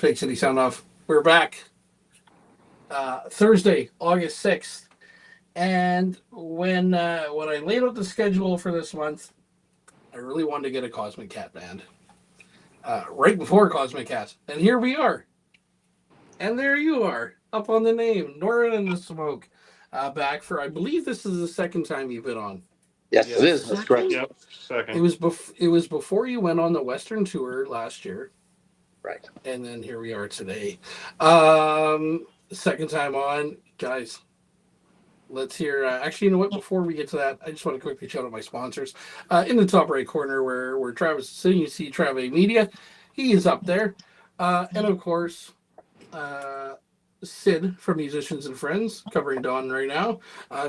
Pegcity Soundoff. We're back. Thursday, August 6th. And when I laid out the schedule for this month, I really wanted to get a Cosmic Cat band. Right before Cosmic Cat. And here we are. And there you are, up on the name, Norman and the Smoke. Back for, I believe this is the second time you've been on. Yes, it is. That's correct. Yep, second. It was before you went on the Western tour last year. Right. And then here we are today. Second time on, guys. Let's hear. Actually, you know what? Before we get to that, I just want to quickly shout out my sponsors. In the top right corner, where Travis is sitting, you see Trave Media. He is up there, and of course, Sid from Musicians and Friends, covering Dawn right now.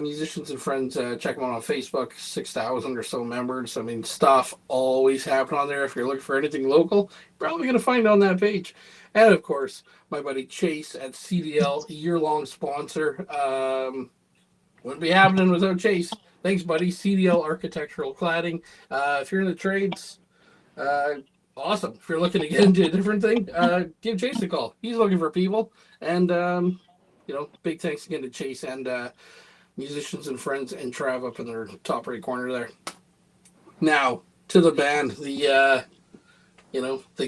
Musicians and Friends, check them out on Facebook. 6,000 or so members. I mean, stuff always happen on there. If you're looking for anything local, you're probably going to find it on that page. And of course, my buddy Chase at CDL, year-long sponsor. Wouldn't be happening without Chase. Thanks, buddy. CDL Architectural Cladding. If you're in the trades, awesome. If you're looking to get into a different thing, give Chase a call. He's looking for people. And, big thanks again to Chase and Musicians and Friends and Trav up in their top right corner there. Now, to the band, the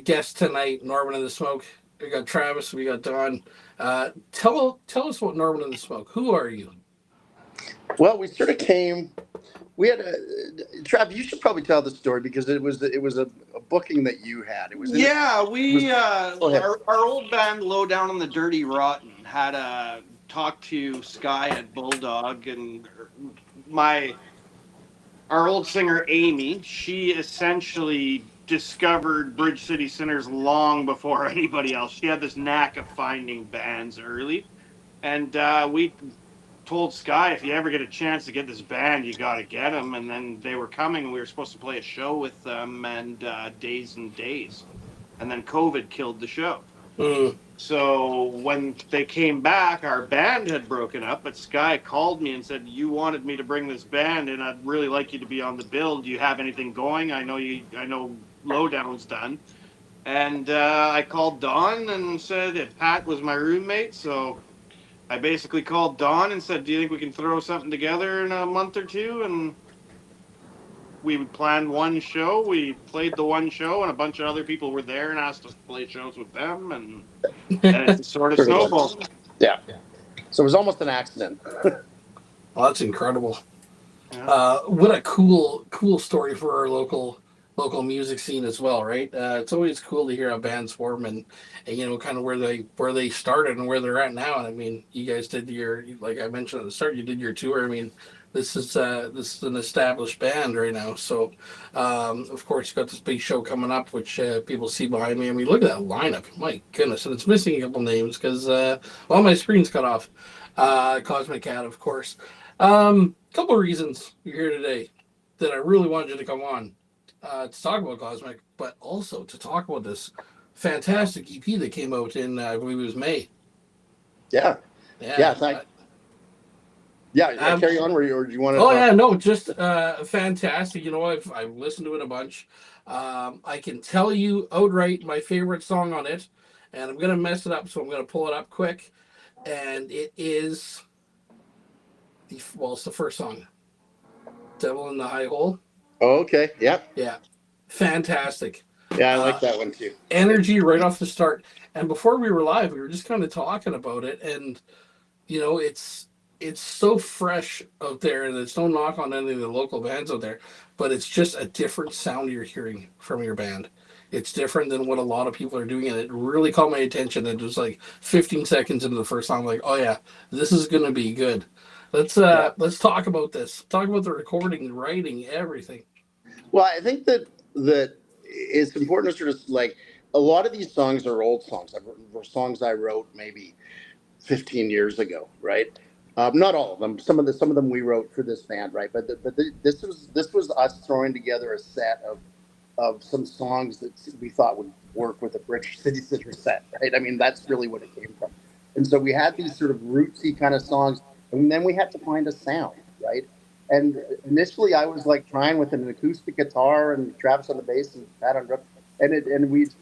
guest tonight, Norman and the Smoke. We got Travis, we got Don. Tell us about Norman and the Smoke. Who are you? Well, we sort of came. We had Trav. You should probably tell the story because it was a booking that you had. It was our old band Low Down on the Dirty Rotten had a talk to Sky at Bulldog, and our old singer Amy. She essentially discovered Bridge City Sinners long before anybody else. She had this knack of finding bands early, and we told Sky, if you ever get a chance to get this band, you got to get them. And then they were coming, and we were supposed to play a show with them, and Days and Days. And then COVID killed the show. So when they came back, our band had broken up, but Sky called me and said, you wanted me to bring this band, and I'd really like you to be on the bill. Do you have anything going? I know Lowdown's done. And I called Don and said that Pat was my roommate, so I basically called Don and said, do you think we can throw something together in a month or two? And we planned one show. We played the one show, and a bunch of other people were there and asked us to play shows with them. And it sort of snowballed. Yeah. So it was almost an accident. Well, that's incredible. Yeah. What a cool story for our local music scene as well, right? It's always cool to hear how bands form and kind of where they started and where they're at now. And I mean, you guys did like I mentioned at the start, you did your tour. I mean, this is an established band right now. So, of course, you got this big show coming up, which people see behind me. I mean, look at that lineup. My goodness. And it's missing a couple names because all my screen's cut off. Cosmic Cat, of course. Couple reasons you're here today that I really wanted you to come on. To talk about Cosmic, but also to talk about this fantastic EP that came out in, I believe it was May. Yeah. Carry on, or do you want to? Oh, yeah, no, just fantastic. I've listened to it a bunch. I can tell you outright my favorite song on it, and I'm going to mess it up, so I'm going to pull it up quick. And it is, it's the first song, Devil in the High Hole. Oh, okay. Yep. Yeah. Fantastic. Yeah, I like that one too. Energy right off the start. And before we were live, we were just kind of talking about it. And, it's so fresh out there. And it's no knock on any of the local bands out there. But it's just a different sound you're hearing from your band. It's different than what a lot of people are doing. And it really caught my attention. It was like 15 seconds into the first song. I'm like, oh, yeah, this is going to be good. Let's talk about this. Talk about the recording, the writing, everything. Well, I think that it's important to sort of like a lot of these songs are old songs. Were songs I wrote maybe 15 years ago, right? Not all of them. Some of them we wrote for this band, right? But this was us throwing together a set of some songs that we thought would work with a Bridge City Sinners set, right? I mean, that's really what it came from. And so we had these sort of rootsy kind of songs, and then we had to find a sound, right? And initially, I was like trying with an acoustic guitar and Travis on the bass and Pat on drums,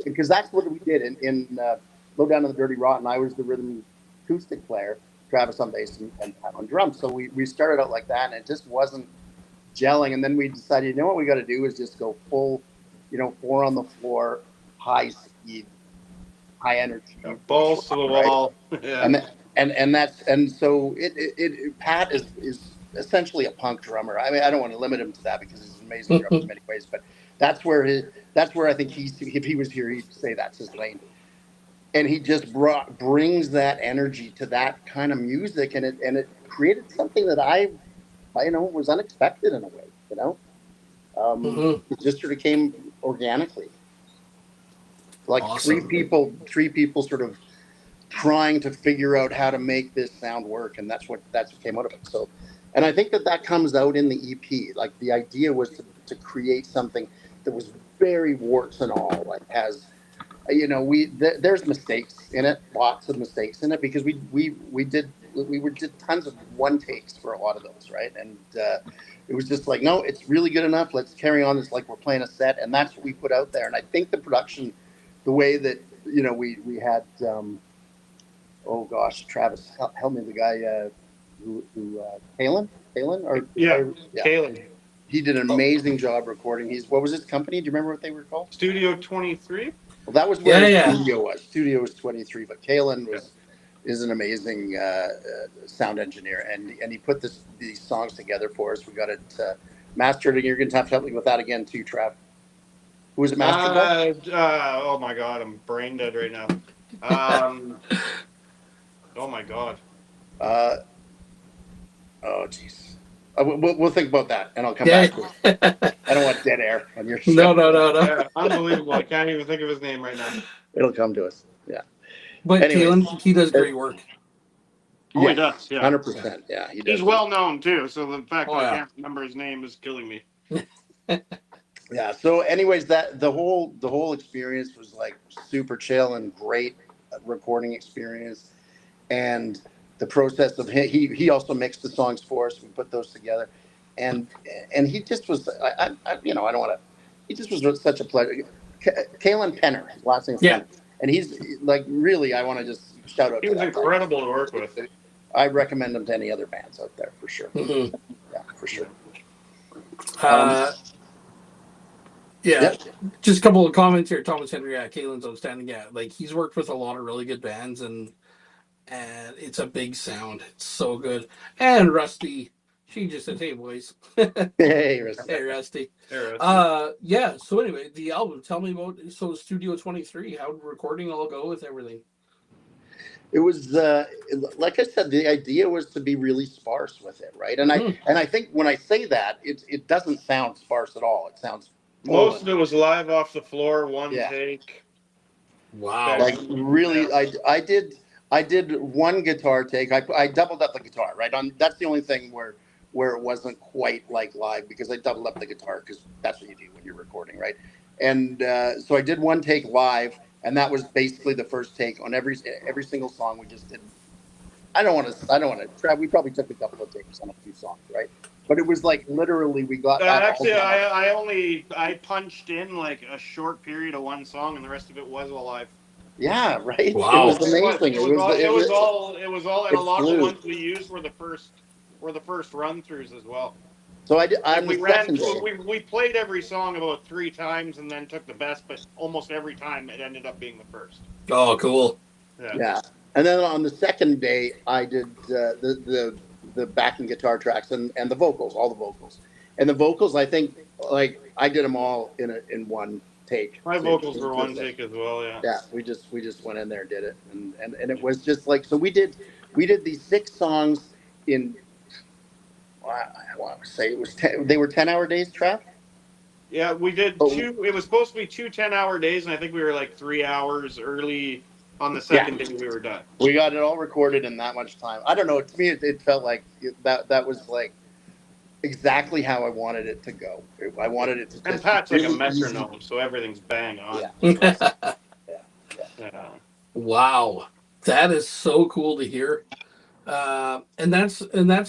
because that's what we did Low Down on the Dirty Rotten. I was the rhythm acoustic player, Travis on bass, and Pat on drums. So we started out like that, and it just wasn't gelling. And then we decided, you know what we got to do is just go full, four on the floor, high speed, high energy, balls to the right? wall. Yeah. And Pat is essentially a punk drummer. I mean, I don't want to limit him to that because he's an amazing drummer in many ways, but that's where I think if he was here, he'd say that's his lane. And he just brings that energy to that kind of music, and it created something that I was unexpected in a way. It just sort of came organically, like Awesome. three people sort of trying to figure out how to make this sound work, and that's what came out of it. So, and I think that comes out in the EP. Like the idea was to create something that was very warts and all, like has there's mistakes in it, lots of mistakes in it, because we did tons of one takes for a lot of those, right? And it was just like, no, it's really good enough. Let's carry on. It's like we're playing a set, and that's what we put out there. And I think the production, the way that we had, oh gosh, Travis, help me, the guy who Kalen, or Yeah, yeah, Kalen. he did an amazing job recording. What was his company? Do you remember what they were called? Studio 23. Well, that was where Yeah. studio was. Studio was 23, but Kalen is an amazing sound engineer, and he put these songs together for us. We got it mastered, and you're going to have to help me with that again too, Trav. Who was it mastered by? Oh my God, I'm brain dead right now. Oh my God. Oh, jeez. We'll think about that, and I'll come back to it. I don't want dead air on your show. No. Yeah, unbelievable. I can't even think of his name right now. It'll come to us. Yeah. But Anyways, Kalen, he does great work. Oh, he does. Yeah, 100%. Yeah, he does. He's well known too. So the fact that I yeah. can't remember his name is killing me. Yeah. So, anyways, that the whole experience was like super chill and great recording experience, and the process of he also mixed the songs for us. We put those together, and he just was I don't want to. He just was such a pleasure. Kalen Penner, his last name's Penner, and he's like really. I want to just shout out. He was incredible to work with. I recommend him to any other bands out there for sure. Mm-hmm. Yeah, for sure. Yeah, just a couple of comments here. Thomas Henry, Kalen's outstanding. Yeah, like he's worked with a lot of really good bands, and it's a big sound. It's so good. And Rusty, she just said, "Hey, boys." Hey, Rusty. Hey, Rusty. Hey, Rusty. Yeah. So anyway, the album. Tell me about Studio 23. How did recording all go with everything? It was like I said, the idea was to be really sparse with it, right? And I think when I say that, it doesn't sound sparse at all. It sounds most of it was live off the floor, one take. Wow! Like really, I did one guitar take. I doubled up the guitar, right? That's the only thing where it wasn't quite like live, because I doubled up the guitar because that's what you do when you're recording, right? And so I did one take live. And that was basically the first take on every single song. We just did. I don't want to. We probably took a couple of takes on a few songs, right? But it was like literally we got. Actually, I punched in like a short period of one song, and the rest of it was all live. Yeah, right. Wow, it was amazing. It was all, and a lot of the ones we used were the first run throughs as well. So I did. We played every song about 3 times, and then took the best, but almost every time it ended up being the first. Oh, cool. Yeah. And then on the second day, I did the backing guitar tracks and the vocals, all the vocals. And the vocals, I think, like I did them all in one take. My vocals were one take as well. Yeah. Yeah. We just went in there and did it, and it was just like, so we did these 6 songs in. I want to say it was they were 10-hour days, Trav? Yeah, we did 2. It was supposed to be 2 10-hour days, and I think we were like 3 hours early on the second day we were done. We got it all recorded in that much time. I don't know. To me, it felt like that was like exactly how I wanted it to go. I wanted it to. And Pat's like a metronome, so everything's bang on. Yeah. Wow, that is so cool to hear. And that's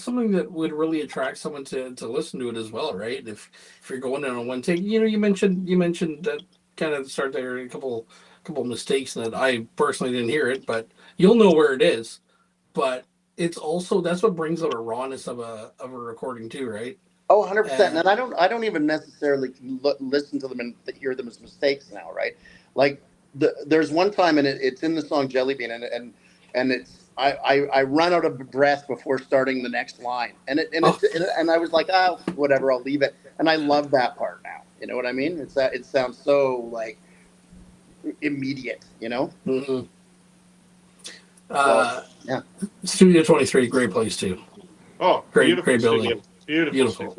something that would really attract someone to listen to it as well, right? If you're going in on one take, you mentioned that kind of start there a couple couple mistakes in it. I personally didn't hear it, but you'll know where it is. But it's also that's what brings out a rawness of a recording too, right? Oh, 100%. And And I don't even necessarily listen to them and hear them as mistakes now, right? Like there's one time, and it's in the song Jelly Bean, and it's I run out of breath before starting the next line, oh, and I was like, oh, whatever, I'll leave it. And I love that part now. You know what I mean? It's that it sounds so like immediate. mhm. So uh, yeah, Studio 23, great place too. Oh, beautiful Great building, studio. Beautiful beautiful. studio.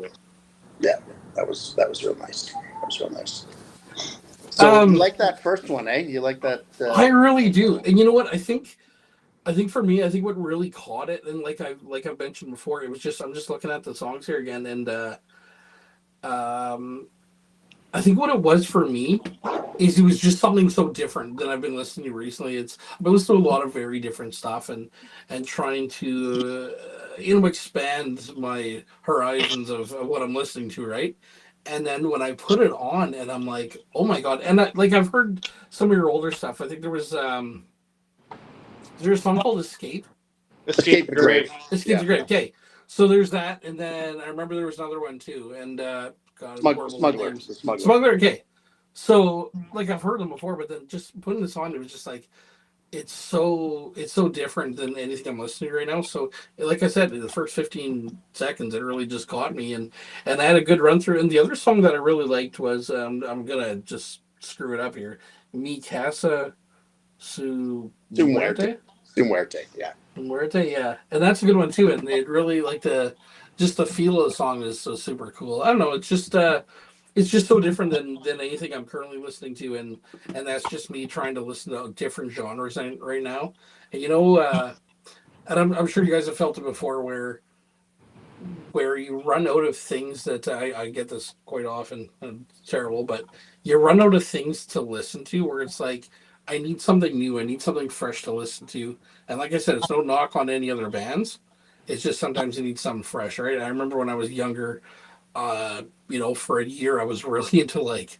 yeah, that was real nice. That was real nice. So you Um, like that first one, eh? You like that? I really do, and you know what? I think for me, I think what really caught it, and like I've mentioned before, it was just I'm just looking at the songs here again, and um, I think what it was for me is it was just something so different than I've been listening to recently. I've been listening to a lot of very different stuff and trying to expand my horizons of what I'm listening to, right? And then when I put it on, and I'm like, oh my god! And I've heard some of your older stuff. I think there's a song called Escape. Escape Escape the the Grave. Grave. Escape Yeah, the Grave. Okay, so there's that, and then I remember there was another one too. And God, I'm horrible with Smuggler, names. the smuggler. Smuggler. Okay, so like I've heard them before, but then just putting this on, it was just like it's so different than anything I'm listening to right now. So like I said, in the first 15 seconds, it really just caught me, and I had a good run through. And the other song that I really liked was I'm gonna just screw it up here, Mi Casa Su Su Muerte. Muerte. Su Muerte. Yeah. Muerte, yeah, and that's a good one too. And it really like the feel of the song is so super cool. I don't know, it's just so different than anything I'm currently listening to, and that's just me trying to listen to different genres right now. And and I'm sure you guys have felt it before, where you run out of things that I get this quite often, and it's terrible, but you run out of things to listen to where it's like, I need something new, I need something fresh to listen to. And like I said, it's no knock on any other bands. It's just sometimes you need something fresh, right? I remember when I was younger, for a year I was really into like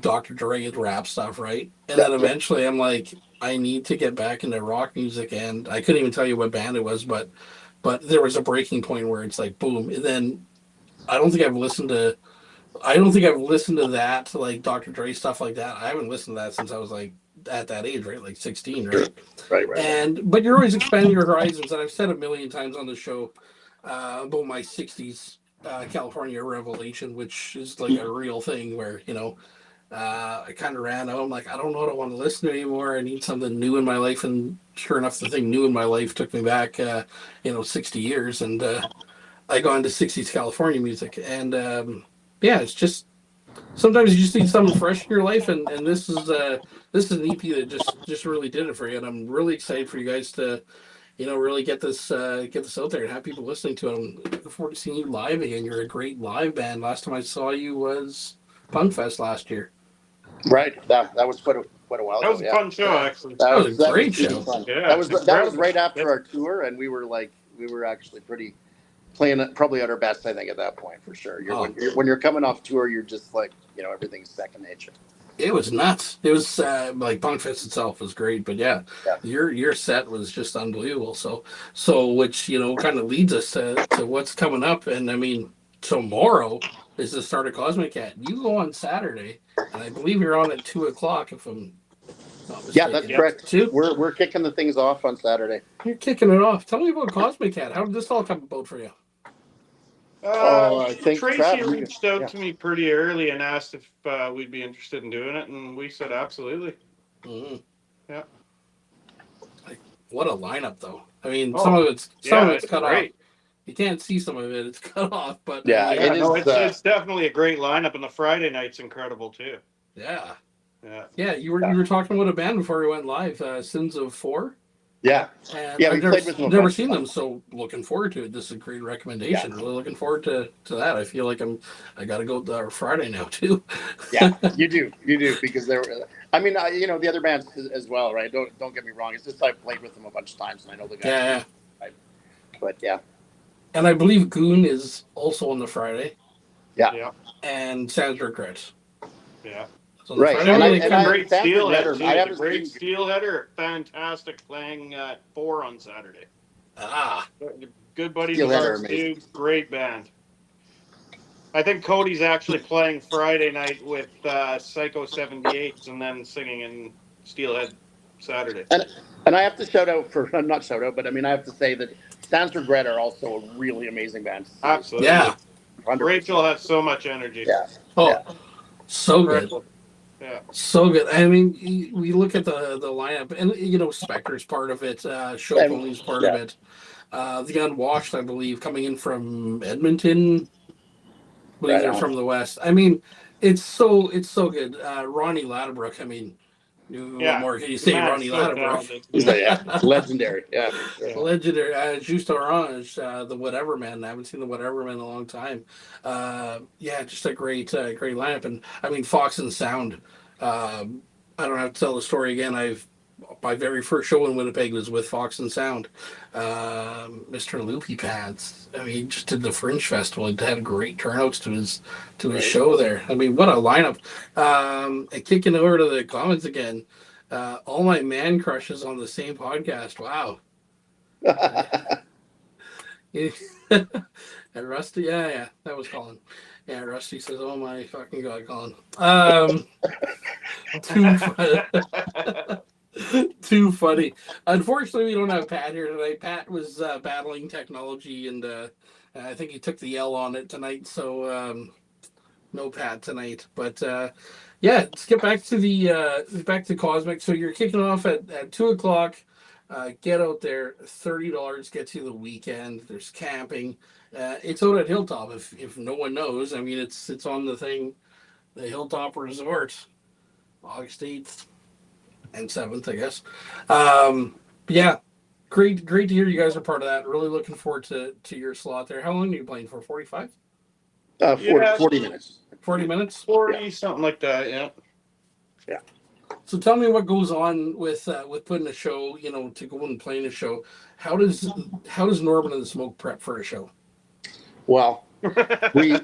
Dr. Dre and rap stuff, right? And Yeah. then Yeah. eventually I'm like, I need to get back into rock music, and I couldn't even tell you what band it was, but there was a breaking point where it's like boom, and then I don't think I've listened to I don't think I've listened to that, like Dr. Dre stuff like that. I haven't listened to that since I was like at that age, right? Like 16, Sure. right? Right. And but you're always expanding your horizons, and I've said a million times on the show about my 60s California revelation, which is like a real thing where I kind of ran out. I'm like, I don't know what I want to listen to anymore. I need something new in my life. And sure enough, the thing new in my life took me back, 60 years. And I got into 60s California music. And yeah, it's just sometimes you just need something fresh in your life. And this is an EP that just really did it for you. And I'm really excited for you guys to, really get this out there and have people listening to it. I'm looking forward to seeing you live again. You're a great live band. Last time I saw you was Punk Fest last year. Right. That was quite a while That ago. was a Yeah. fun show, actually. That was a That was great super show. fun. Yeah, That was incredible. right after Yeah. our tour, and we were actually pretty playing it probably at our best. I think at that point for sure. You're Oh, when you're coming off tour, you're just like everything's second nature. it was nuts. It was like Punk Fest itself was great, but yeah, Yeah. your set was just unbelievable. So which kind of leads us to what's coming up. And I mean, tomorrow is the start of Cosmic Cat. You go on Saturday, and I believe you're on at 2 o'clock, if I'm not Yeah, that's mistaken. Yep. correct. Two. We're kicking the things off on Saturday. You're kicking it off. Tell me about Cosmic Cat. How did this all come about for you? Oh, I think Tracy Trav. reached out Yeah. to me pretty early and asked if we'd be interested in doing it, and we said absolutely. Mm. Yeah. Like, what a lineup, though. I mean, some Oh, of it's yeah, it's cut off. great. You can't see some of it; it's cut off. But I Yeah, mean, it Yeah, no, is. it's definitely a great lineup, and the Friday night's incredible too. yeah, Yeah. yeah. You were Yeah. you were talking about a band before we went live, Sins of Four, Yeah. and Yeah, I've we played with them a never bunch of seen them, times. so looking forward to it. This is a great Yeah. recommendation. Really looking forward to that. I feel like I got to go Friday now too. Yeah, you do because they're. I mean, the other bands as well, right? Don't get me wrong. It's just I've played with them a bunch of times, and I know the guys. Yeah, Right? But yeah, and I believe Goon is also on the Friday, yeah, Yeah. and Sans Regrets. Yeah. So the Right, Friday and night I they and come. I Great Sanford steelhead Redder. I too. The haven't great seen. steelhead are fantastic playing at 4 on Saturday. Ah, Good buddies of Steelhead are ours amazing. too. Great band. I think Cody's actually playing Friday night with Psycho 78s and then singing in Steelhead Saturday. And I have to shout out for not shout out, but I mean I have to say that Sanford Red are also a really amazing band to see. Absolutely. yeah. 100%. Rachel has so much energy. Yeah, Oh, yeah, so good. Rachel. Yeah. So good. I mean, we look at the lineup, and Spectre's part of it. Show and Pony's part of yeah, it. The Unwashed, I believe, coming in from Edmonton. I believe right they're on. from the West. I mean, it's so good. Ronnie Ladderbrook. I mean, what Yeah. more can you The say? man's Ronnie so Ladderbrook, talented. So Yeah. yeah, legendary. Yeah, for sure. Yeah. legendary. Just Orange, the Whatever Man. I haven't seen the Whatever Man in a long time. Yeah, just a great lineup. And I mean, Fox and Sound. I don't have to tell the story again. My very first show in Winnipeg was with Fox and Sound. Mr. Loopy Pads. I mean, he just did the Fringe Festival. He had great turnouts to his Right. show there. I mean, what a lineup! And kicking over to the comments again. All my man crushes on the same podcast. Wow. And Rusty, yeah, that was Colin. Yeah, Rusty says, "Oh my fucking god, Colin." Too funny. Too funny. Unfortunately, we don't have Pat here tonight. Pat was battling technology, and I think he took the L on it tonight. So no Pat tonight. But yeah, let's get back to Cosmic. So you're kicking off at 2 o'clock. Get out there. $30 gets you the weekend. There's camping. It's out at Hilltop. If no one knows, I mean it's on the thing, the Hilltop Resort, August 8th and 7th, I guess. Yeah, great to hear you guys are part of that. Really looking forward to your slot there. How long are you playing for? 45? 40, Yeah. 40 minutes. 40 minutes? 40, something like that. Yeah. Yeah. So tell me what goes on with putting a show, to go and playing a show. How does Norman and the Smoke prep for a show? Well, we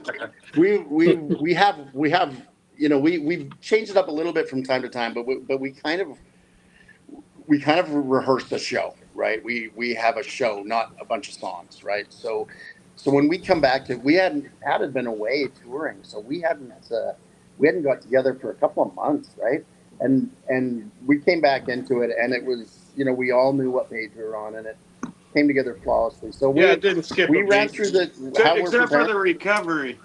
we have we've changed it up a little bit from time to time, but we kind of rehearse the show, right? We have a show, not a bunch of songs, right? So when we come back to, we hadn't been away touring, so we hadn't got together for a couple of months, right? And we came back into it, and it was, we all knew what page we were on, and it came together flawlessly. So Yeah, it didn't skip we a ran beat. through how we're Except for preparing. the recovery.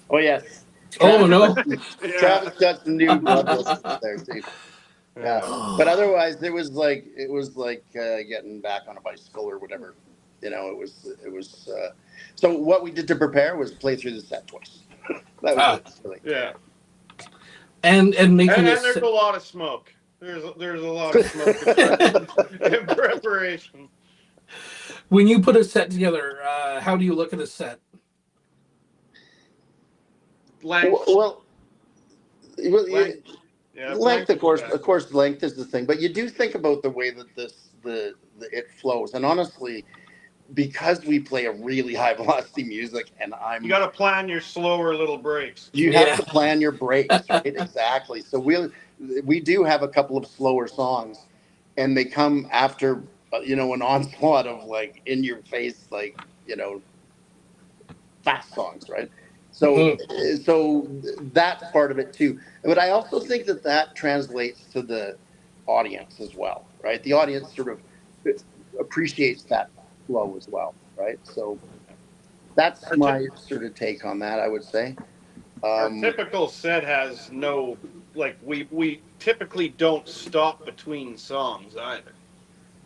Oh yes. Oh no! Yeah. Travis got some new blood vessels there too. Yeah, but Oh, otherwise it was like getting back on a bicycle or whatever. It was. So what we did to prepare was play through the set twice. That was it, really. Yeah. and making And there's this. a lot of smoke. There's a lot of smoke in preparation. When you put a set together, how do you look at a set? Length. Well, Length. Yeah, length, is best. of course, length is the thing. But you do think about the way that it flows, and honestly, because we play a really high velocity music, and You got to plan your slower little breaks. you have Yeah. to plan your breaks, right? Exactly. So we do have a couple of slower songs, and they come after an onslaught of like in your face, like fast songs, right? So Mhm. so that's part of it too. But I also think that translates to the audience as well, right? The audience sort of appreciates that flow as well, right? So that's Our, my sort of take on that, I would say. our Um, typical set has no, like, we typically don't stop between songs either.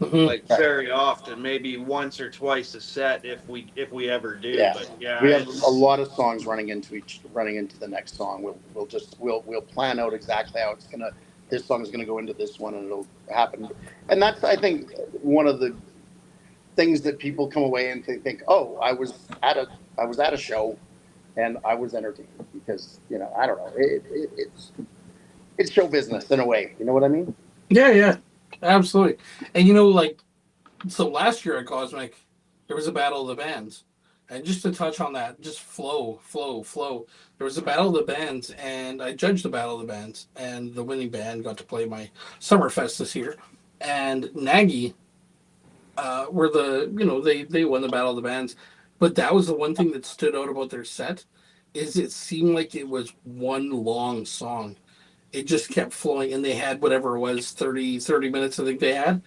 Mhm. Like, very often, maybe once or twice a set if we ever do. yeah, But yeah, we have a it's lot of songs running into the next song. We'll plan out exactly how it's gonna. This song is gonna go into this one, and it'll happen. And that's, I think, one of the things that people come away and they think, oh, I was at a show, and I was entertained because I don't know, it's show business in a way. You know what I mean? Yeah, absolutely. And so last year at Cosmic, there was a battle of the bands. And just to touch on that, just flow, flow, flow. There was a battle of the bands, and I judged the battle of the bands, and the winning band got to play my Summerfest this year. And Nagy were they won the battle of the bands, but that was the one thing that stood out about their set, is it seemed like it was one long song. It just kept flowing, and they had whatever it was, 30 minutes I think they had,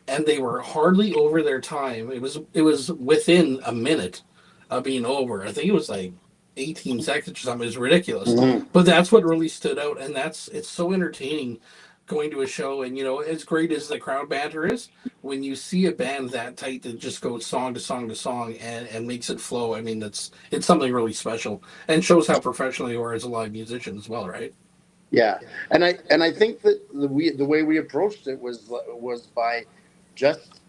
and they were hardly over their time. It was within a minute of being over. I think it was like 18 seconds or something. It was ridiculous, Mm-hmm. but that's what really stood out, and it's so entertaining going to a show. And as great as the crowd banter is, when you see a band that tight that just goes song to song to song and makes it flow, I mean, it's something really special, and shows how professional you are as a live musician as well, right? Yeah, and I think that the way we approached it was by just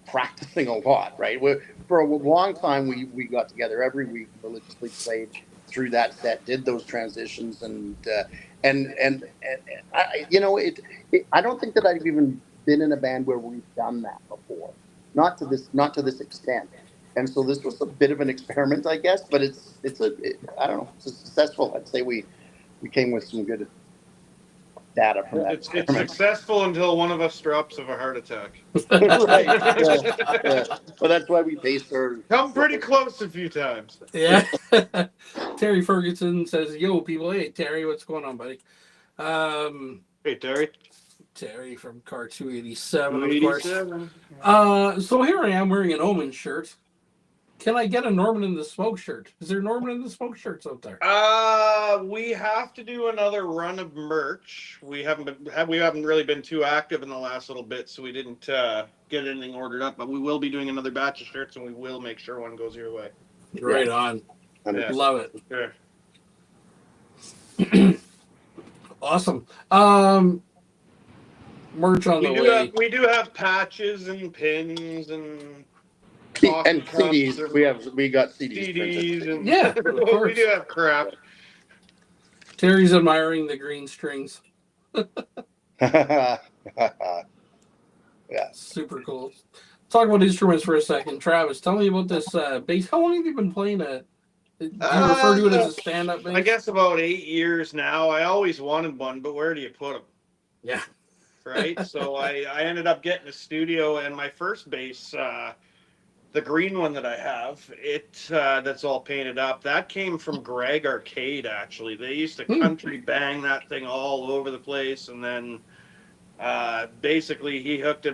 practicing a lot, right? For a long time, we got together every week, religiously played through that set, did those transitions, and I don't think that I've even been in a band where we've done that before, not to this extent. And so this was a bit of an experiment, I guess, but I don't know, it's a successful. I'd say we came with some good data from that It's experiment. successful until one of us drops of a heart attack. Right. Yeah. Yeah. Well, that's why we based our. Come pretty close a few times. Yeah. Terry Ferguson says, "Yo, people, hey Terry, what's going on, buddy?" Um, Hey, Terry. Terry from Car 287, of course. 287. So here I am wearing an Omen shirt. Can I get a Norman in the Smoke shirt? Is there Norman in the Smoke shirts out there? We have to do another run of merch. We haven't really been too active in the last little bit, so we didn't get anything ordered up. But we will be doing another batch of shirts, and we will make sure one goes your way. Right on. Yeah, Love it. sure. Awesome. Merch on We the do way. have we do have patches and pins and And coffee cups CDs. and We got CDs CDs printed. and Yeah, of we course. do have crap. Terry's admiring the green strings. Yeah. Super cool. Talk about instruments for a second. Travis, tell me about this bass. How long have you been playing it? Do you refer to it as a stand-up bass? I guess about 8 years now. I always wanted one, but where do you put them? Yeah. Right. So I ended up getting a studio, and my first bass, the green one that I have, that's all painted up. That came from Greg Arcade. Actually, they used to country bang that thing all over the place, and then basically he hooked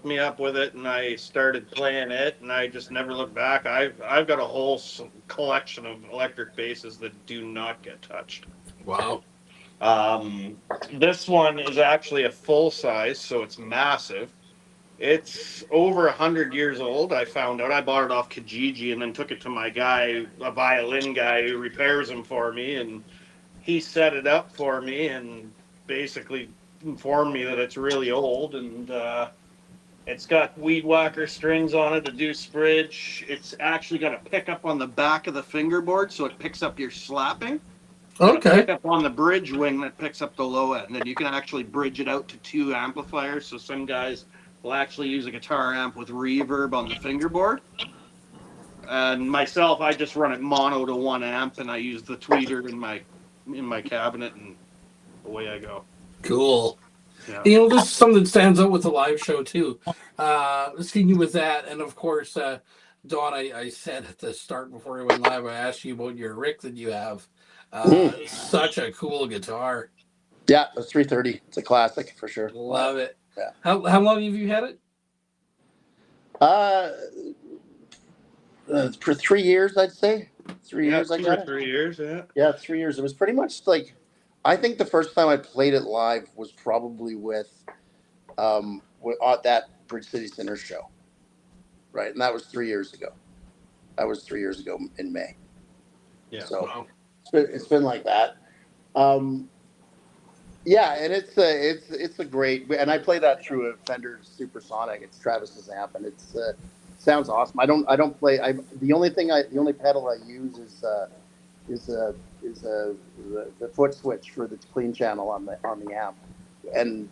me up with it, and I started playing it, and I just never looked back. I've got a whole collection of electric basses that do not get touched. Wow. This one is actually a full size, so it's massive. It's over 100 years old. I found out. I bought it off Kijiji and then took it to my guy, a violin guy who repairs them for me, and he set it up for me and basically informed me that it's really old, and it's got weed whacker strings on it, a deuce bridge. It's actually got a pickup on the back of the fingerboard, so it picks up your slapping. Okay. Pick up on the bridge wing that picks up the low end, and you can actually bridge it out to 2 amplifiers. So some guys will actually use a guitar amp with reverb on the fingerboard. And myself, I just run it mono to 1 amp, and I use the tweeter in my cabinet, and away I go. Cool. Yeah. This is something that stands out with the live show too. Seeing you with that, and of course, Dawn, I said at the start before we went live, I asked you about your Rick that you have. Such a cool guitar. Yeah, the 330. It's a classic for sure. Love it. Yeah. How long have you had it? For 3 years, I'd say. 3 years, I 2 got or it. 3 years, yeah. Yeah, 3 years. It was pretty much like, I think the first time I played it live was probably with that Bridge City Sinners show, right? And that was 3 years ago. That was 3 years ago in May. Yeah. So Wow. it's been like that. Yeah, and it's a great, and I play that through a Fender Supersonic. It's Travis's amp, and it's sounds awesome. I don't play. The only pedal I use is the foot switch for the clean channel on the amp, and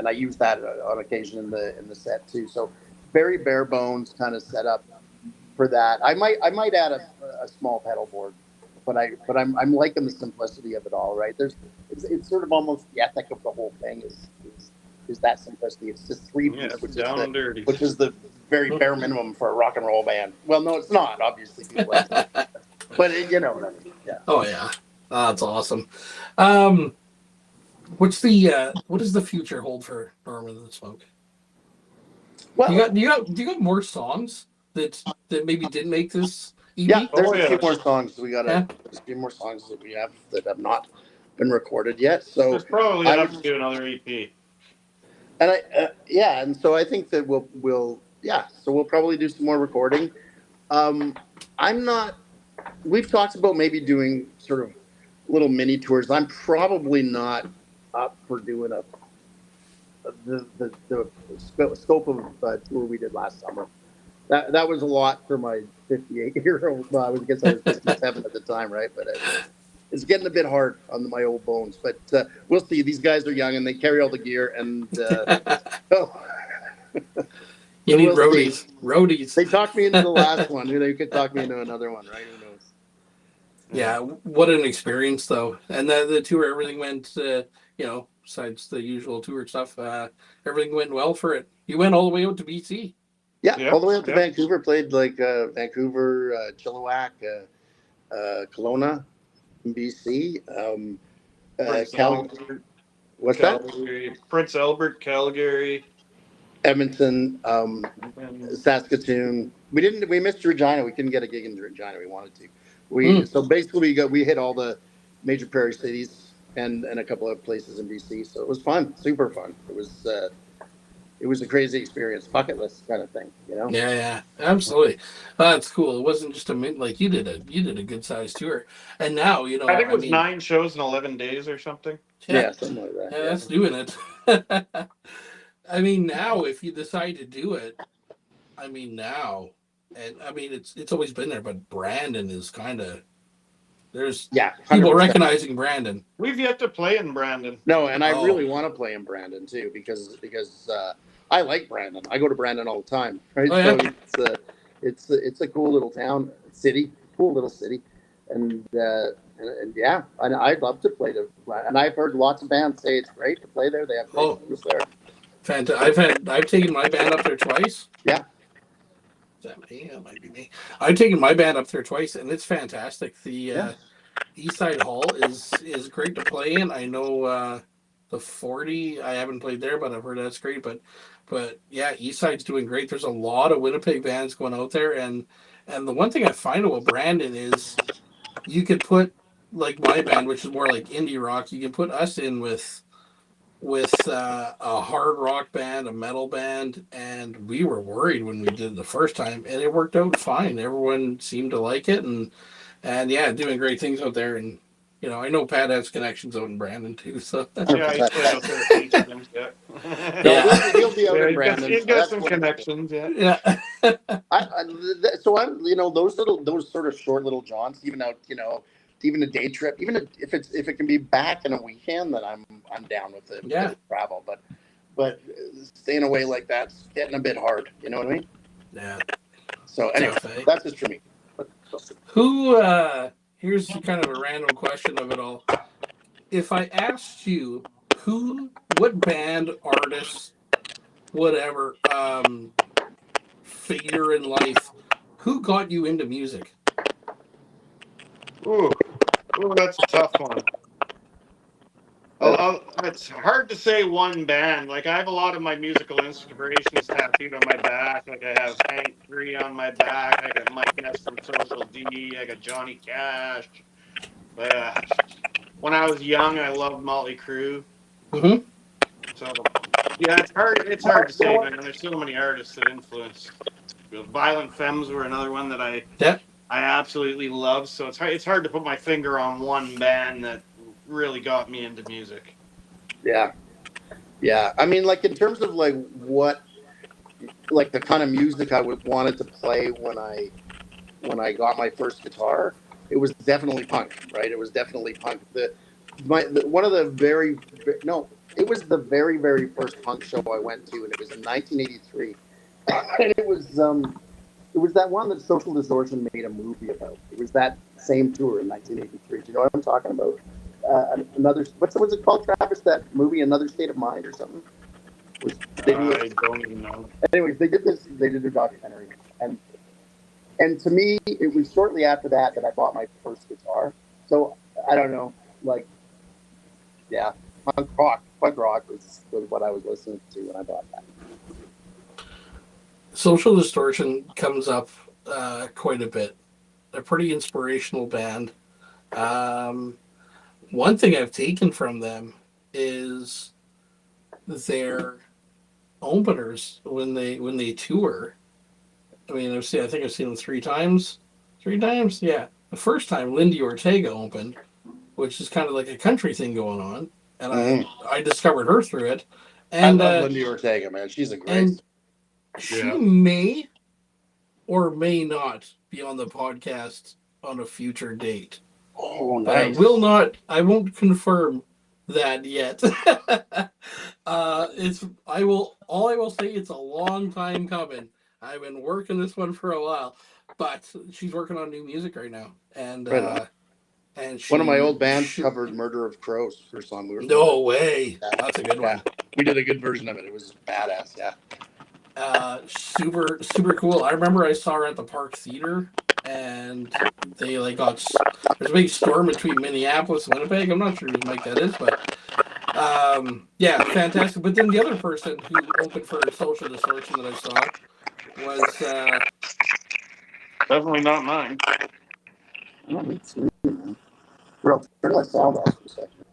I use that on occasion in the set too. So very bare bones kind of setup, for that. I might add a small pedal board, but I'm liking the simplicity of it all. Right? It's sort of almost the ethic of the whole thing is that simplicity. It's just three Yeah, beats, down and dirty. which is the very bare minimum for a rock and roll band. Well, no, it's not. Obviously, people like it, but you know what I mean. Yeah. Oh yeah, that's awesome. What does the future hold for Norman and the Smoke? Well, Do you got more songs that maybe didn't make this yeah. EP? There's Oh a few yeah. more songs Yeah. there's a few more songs that we have that have not been recorded yet. So There's probably I enough would to do another EP. And and so I think that so we'll probably do some more recording. I'm not. We've talked about maybe doing sort of little mini tours. I'm probably not up for doing the scope of tour we did last summer. That was a lot for my 58-year-old. Well, I guess I was 57 at the time, right? But it's getting a bit hard on my old bones. But we'll see. These guys are young and they carry all the gear, and oh, You so need we'll see. roadies. Roadies. They talked me into the last one. They could talk me into another one, right? Who knows? Yeah, what an experience though. And the tour, everything went, besides the usual tour stuff, everything went well for it. You went all the way out to BC. Yeah, Yeah, all the way up to yeah. Vancouver. Played like Vancouver, Chilliwack, Kelowna, BC. Prince Cal. Albert, What's that? Calgary, Prince Albert, Calgary, Edmonton, and Saskatoon. We missed Regina. We couldn't get a gig in Regina. We wanted to. So basically we hit all the major prairie cities and a couple of places in BC. So it was fun, super fun. It was a crazy experience, bucket list kind of thing, you know. Yeah, absolutely. That's cool. It wasn't just like you did a good sized tour, and now I think it was 9 shows in 11 days or something. Yeah, something like that. Yeah, that's doing it. I mean, now if you decide to do it, now, and it's always been there, but Brandon is kind of there's Yeah, people 100%. recognizing Brandon. We've yet to play in Brandon. No, and I really want to play in Brandon too because I like Brandon. I go to Brandon all the time, right? Oh, yeah. So it's a cool little town, cool little city, and yeah, and I'd love to play there. And I've heard lots of bands say it's great to play there. They have great shows there. I've taken my band up there twice. Yeah. Is that me? That might be me. I've taken my band up there twice, and it's fantastic. The East Side Hall is great to play in. I know the 40. I haven't played there, but I've heard that's great. But yeah, East Side's doing great. There's a lot of Winnipeg bands going out there, and the one thing I find about Brandon is you could put like my band, which is more like indie rock. You can put us in with a hard rock band, a metal band, and we were worried when we did it the first time, and it worked out fine. Everyone seemed to like it, and yeah, doing great things out there. And I know Pat has connections out in Brandon too. So Yeah, he's played out there a few times. Yeah. Yeah. He'll be out in Brandon. He's got some connections. Yeah. yeah, So I'm, those sort of short little jaunts, even out, even a day trip, even if it can be back in a weekend, then I'm down with it. Yeah. Travel, but staying away like that's getting a bit hard. You know what I mean? yeah. So anyway, that's just for me. Who? Here's kind of a random question of it all. If I asked you what band, artist, whatever, figure in life, who got you into music? Ooh, that's a tough one. It's hard to say one band. Like I have a lot of my musical inspirations tattooed on my back. Like I have Hank 3 on my back. I got Mike S from Social D. I got Johnny Cash. When I was young, I loved Motley Crue. Mm-hmm. So yeah, it's hard. It's hard to say, man. There's so many artists that influence. Violent Femmes were another one that I absolutely love. So it's hard to put my finger on one band that really got me into music. Yeah. I mean, like in terms of like what, like the kind of music I wanted to play when I got my first guitar, it was definitely punk, right? It was definitely punk. It was the very, very first punk show I went to, and it was in 1983, and it was that one that Social Distortion made a movie about. It was that same tour in 1983. Do you know what I'm talking about? Another, what's it called, Travis? That movie, Another State of Mind or something? They do I don't even know. Anyways, they did this. They did their documentary, and to me, it was shortly after that I bought my first guitar. So I don't know, like, yeah, punk rock was what I was listening to when I bought that. Social Distortion comes up quite a bit. They're a pretty inspirational band. One thing I've taken from them is their openers when they tour. I mean, I think I've seen them three times. Three times, yeah. The first time, Lindy Ortega opened, which is kind of like a country thing going on, and I discovered her through it. And I love Lindy Ortega, man. She's a great. And she may or may not be on the podcast on a future date. Oh, nice. But I won't confirm that yet. All I will say, it's a long time coming. I've been working this one for a while, but she's working on new music right now, and one of my old bands covered "Murder of Crows" for song. No way, that's a good one. We did a good version of it. It was badass. Yeah. Super cool. I remember I saw her at the Park Theater, and they there's a big storm between Minneapolis and Winnipeg. I'm not sure whose mic that is, but yeah, fantastic. But then the other person who opened for Social Distortion that I saw was definitely not mine. Bro, turn my sound off for a second.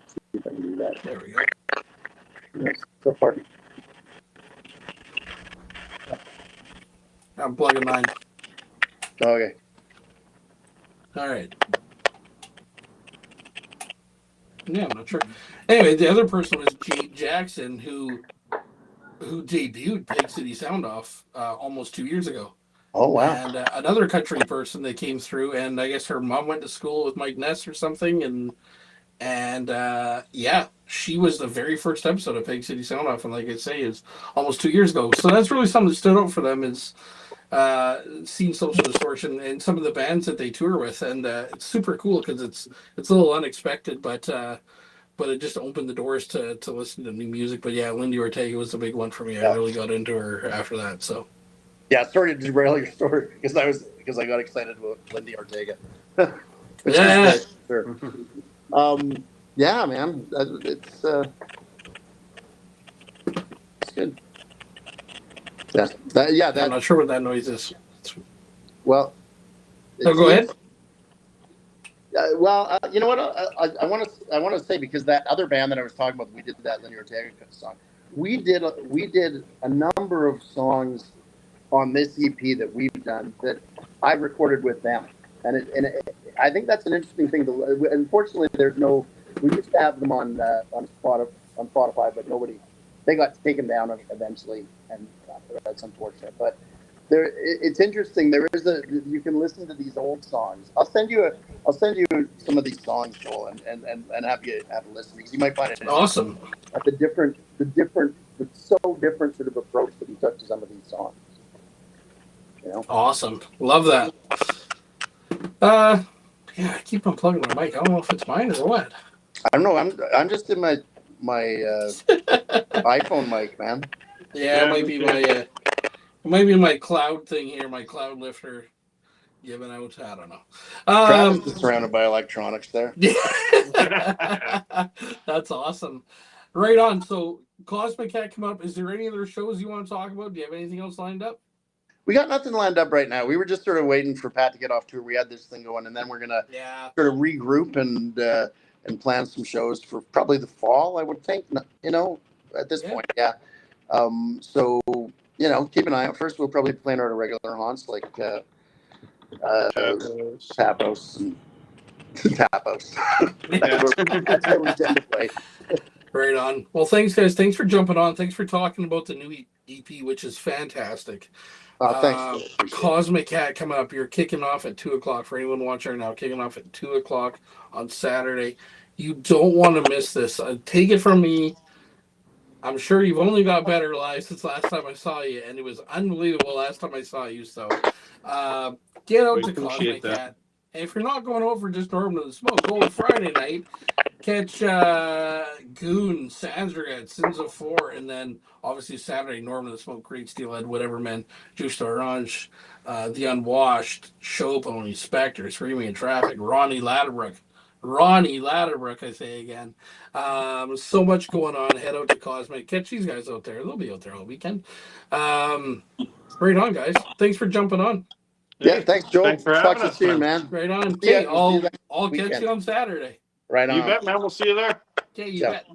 See if I can do that. There we go. Yes, so far. I'm plugging mine. Okay. All right. Yeah, I'm not sure. Anyway, the other person was Jade Jackson, who debuted Pegcity Soundoff almost 2 years ago. Oh, wow. And another country person that came through, and I guess her mom went to school with Mike Ness or something, and yeah, she was the very first episode of Pegcity Soundoff, and like I say, it's almost 2 years ago. So that's really something that stood out for them, is seeing Social Distortion and some of the bands that they tour with, and it's super cool because it's a little unexpected, but it just opened the doors to listen to new music. But yeah, Lindy Ortega was the big one for me. I really got into her after that. So yeah, sorry to derail your story because I got excited about Lindy Ortega. Yeah. Sure. Yeah, man, it's good. Yeah, I'm not sure what that noise is. Well, go ahead. You know what? I want to say, because that other band that I was talking about, we did that Lindy Ortega song. We did a number of songs on this EP that we've done that I recorded with them, and I think that's an interesting thing. Unfortunately, we used to have them on Spotify, but they got taken down eventually, and that's unfortunate. But it's interesting. You can listen to these old songs. I'll send you some of these songs, Joel, and have a listen, because you might find it awesome. At the so different sort of approach that we took to some of these songs. You know? Awesome. Love that. Yeah, I keep unplugging my mic. I don't know if it's mine or what. I don't know. I'm just in my iPhone mic, man. Yeah, it might be my cloud thing here, my cloud lifter giving out. I don't know. Travis is surrounded by electronics there. That's awesome. Right on. So Cosmic Cat come up. Is there any other shows you want to talk about? Do you have anything else lined up? We got nothing lined up right now. We were just sort of waiting for Pat to get off tour. We had this thing going, and then we're gonna sort of regroup and plan some shows for probably the fall, I would think. At this point, yeah. So keep an eye out. First, we'll probably plan out a regular haunts like Tapos and Tapos. That's where we tend to play. Right on. Well, thanks, guys. Thanks for jumping on. Thanks for talking about the new EP, which is fantastic. Thanks. Cosmic Cat coming up. You're kicking off at 2:00 for anyone watching right now. Kicking off at 2:00 on Saturday. You don't want to miss this. Take it from me. I'm sure you've only got better lives since last time I saw you, and it was unbelievable last time I saw you. So, uh, get out We to appreciate Cosmic that. Cat. And if you're not going over just Norman of the Smoke, go on Friday night. Catch Goon, Sandsrigat, Sins of Four, and then obviously Saturday, Norman of the Smoke, Great Steelhead, Whatever Man, Juice Orange, The Unwashed, Show Pony, Spectre, Screaming in Traffic, Ronnie Ladderbrook, I say again. So much going on. Head out to Cosmic. Catch these guys out there. They'll be out there all weekend. Right on, guys. Thanks for jumping on. Yeah, Hey, thanks, Joe. thanks for Talk having to you us, soon, man. man. Right on. Yeah, Okay, we'll see you I'll next catch weekend. you on Saturday. Right You on. bet, man. We'll see you there. Okay, you Yeah. bet.